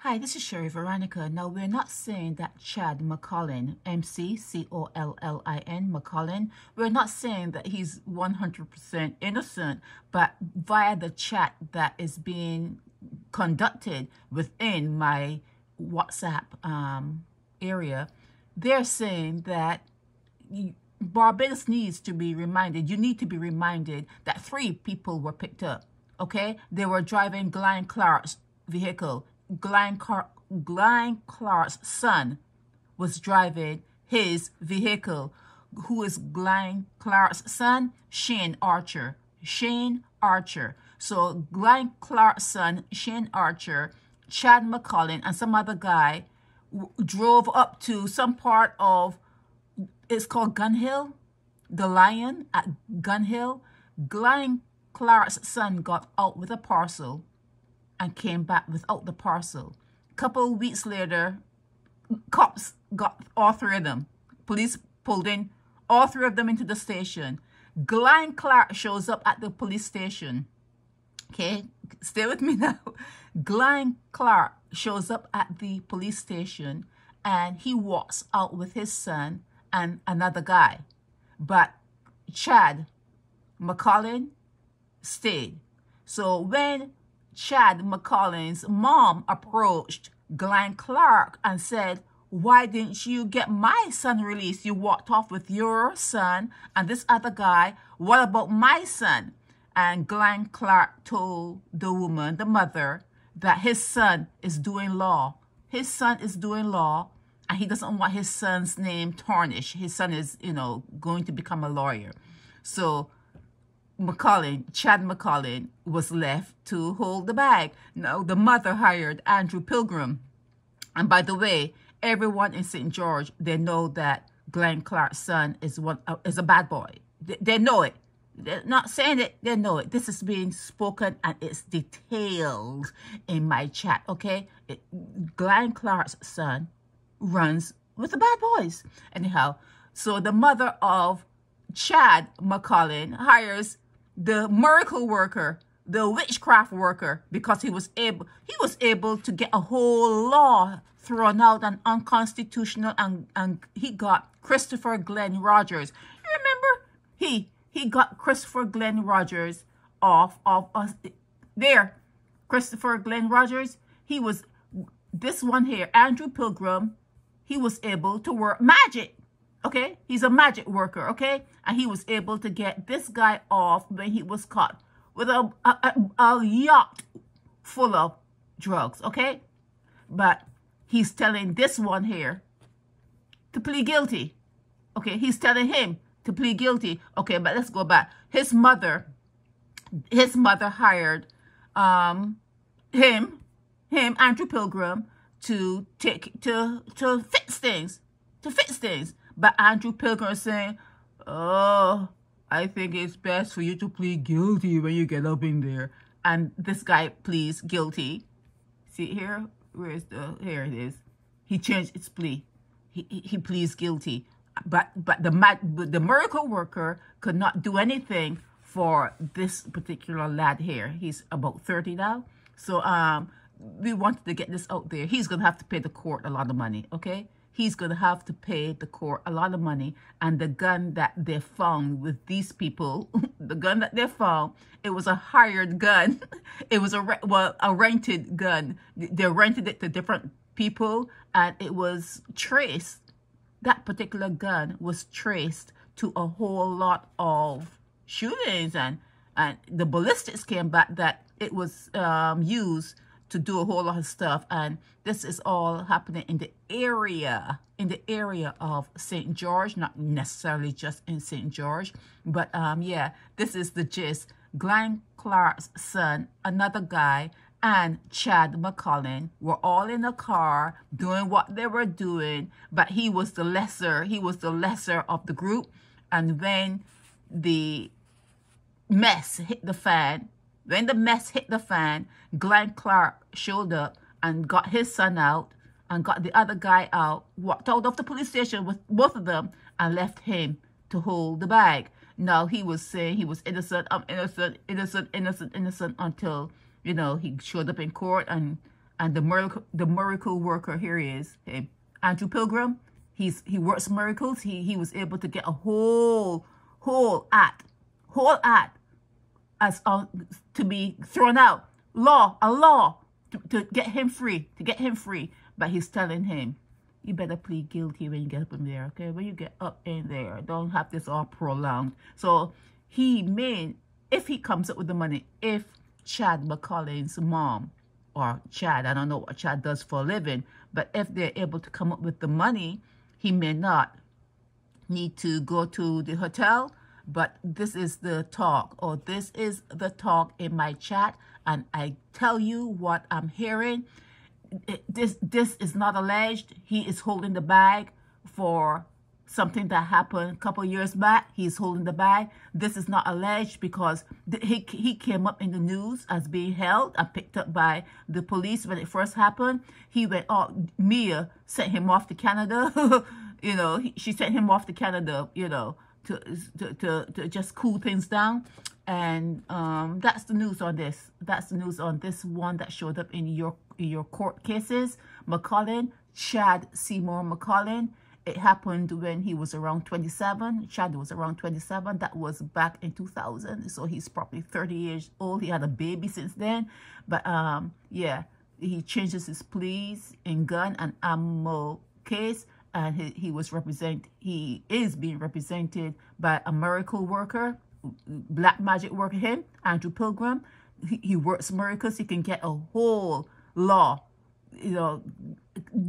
Hi, this is Sherry Veronica. Now, we're not saying that Chad McCollin, McCollin, McCollin, we're not saying that he's 100% innocent, but via the chat that is being conducted within my WhatsApp area, they're saying that Barbados needs to be reminded, you need to be reminded that 3 people were picked up, okay? They were driving Glenn Clark's vehicle. Glenn Clark's son was driving his vehicle. Who is Glenn Clark's son? Shane Archer. Shane Archer. So Glenn Clark's son, Shane Archer, Chad McCollin, and some other guy drove up to some part of, it's called Gun Hill, the Lion at Gun Hill. Glenn Clark's son got out with a parcel and came back without the parcel. A couple of weeks later, cops got all 3 of them. Police pulled in all 3 of them into the station. Glenn Clark shows up at the police station. Okay, stay with me now. Glenn Clark shows up at the police station and he walks out with his son and another guy. But Chad McCollin stayed. So when Chad McCollin's mom approached Glenn Clark and said, "Why didn't you get my son released? You walked off with your son and this other guy. What about my son?" And Glenn Clark told the woman, the mother, that his son is doing law. His son is doing law and he doesn't want his son's name tarnished. His son is, going to become a lawyer. So Chad McCollin was left to hold the bag. Now, the mother hired Andrew Pilgrim. And by the way, everyone in St. George, they know that Glenn Clark's son is a bad boy. They know it. They're not saying it. They know it. This is being spoken and it's detailed in my chat, okay? Glenn Clark's son runs with the bad boys. Anyhow, so the mother of Chad McCollin hires the miracle worker, the witchcraft worker, because he was able to get a whole law thrown out and unconstitutional, and he got Christopher Glenn Rogers. You remember? He got Christopher Glenn Rogers off of us there. Christopher Glenn Rogers, he was this one here, Andrew Pilgrim, he was able to work magic. Okay, he's a magic worker, okay? And he was able to get this guy off when he was caught with a yacht full of drugs, okay? But he's telling this one here to plead guilty. Okay, he's telling him to plead guilty. Okay, but let's go back. His mother hired him, Andrew Pilgrim, to fix things. But Andrew Pilgrim is saying, "Oh, I think it's best for you to plead guilty when you get up in there." And this guy pleads guilty. See here? Here it is. He changed his plea. He pleads guilty. But the miracle worker could not do anything for this particular lad here. He's about 30 now. So we wanted to get this out there. He's going to have to pay the court a lot of money, okay? He's going to have to pay the court a lot of money. And the gun that they found with these people, the gun that they found, it was a hired gun. It was a rented gun. They rented it to different people, and it was traced. That particular gun was traced to a whole lot of shootings, and the ballistics came back that it was used to do a whole lot of stuff. And this is all happening in the area of St. George, not necessarily just in St. George, but yeah, this is the gist. Glenn Clark's son, another guy, and Chad McCollin were all in a car doing what they were doing, but he was the lesser of the group. And when the mess hit the fan, Glenn Clark showed up and got his son out and got the other guy out, walked out of the police station with both of them and left him to hold the bag. Now, he was saying he was innocent, I'm innocent, innocent, innocent, innocent, until, he showed up in court and And the miracle worker, here he is, hey, Andrew Pilgrim. He works miracles. He was able to get a whole act as to be thrown out. A law to get him free, But he's telling him, you better plead guilty when you get up in there, okay? When you get up in there, don't have this all prolonged. So if he comes up with the money, if Chad McCollin's mom, or Chad, I don't know what Chad does for a living, but if they're able to come up with the money, he may not need to go to the hotel. But this is the talk, or this is the talk in my chat, and I tell you what I'm hearing. This is not alleged. He is holding the bag for something that happened a couple of years back. He's holding the bag. This is not alleged because he came up in the news as being held and picked up by the police when it first happened. He went, Mia sent him off to Canada. You know, she sent him off to Canada, you know, to just cool things down. And that's the news on this. That's the news on this one that showed up in your court cases. McCollin, Chad Seymour McCollin. It happened when he was around 27. Chad was around 27. That was back in 2000. So he's probably 30 years old. He had a baby since then. But yeah, he changes his pleas in gun and ammo case. And he is being represented by a miracle worker, black magic worker, Andrew Pilgrim. He works miracles. He can get a whole law, you know,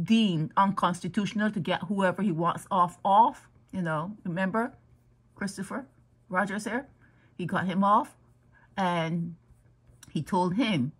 deemed unconstitutional to get whoever he wants off. You know, remember Christopher Rogers here? He got him off, and he told him,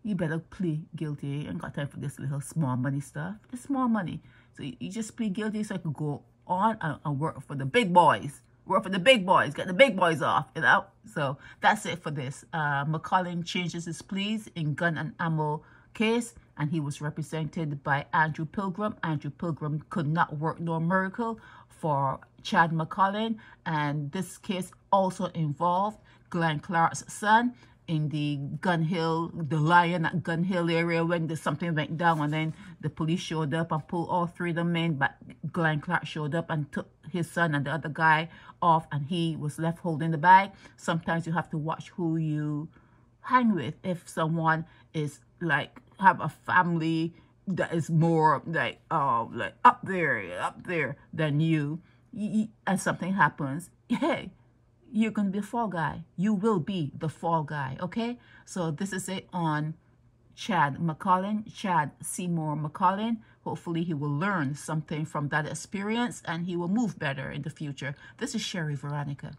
you better plead guilty. I ain't got time for this little small money stuff. It's small money. So you just plead guilty so I could go on and work for the big boys. Work for the big boys. Get the big boys off, you know? So that's it for this. McCollin changes his pleas in gun and ammo case, and he was represented by Andrew Pilgrim. Andrew Pilgrim could not work no miracle for Chad McCollin. And this case also involved Glenn Clark's son in the Gun Hill, the Lion at Gun Hill area when something went down, and then the police showed up and pulled all three of them in, but Glenn Clark showed up and took his son and the other guy off, and he was left holding the bag. Sometimes you have to watch who you hang with. If someone is like, have a family that is more like up there than you, and something happens, hey, you're going to be a fall guy. You will be the fall guy, okay? So this is it on Chad Seymour McCollin. Hopefully he will learn something from that experience and he will move better in the future. This is Sherry Veronica.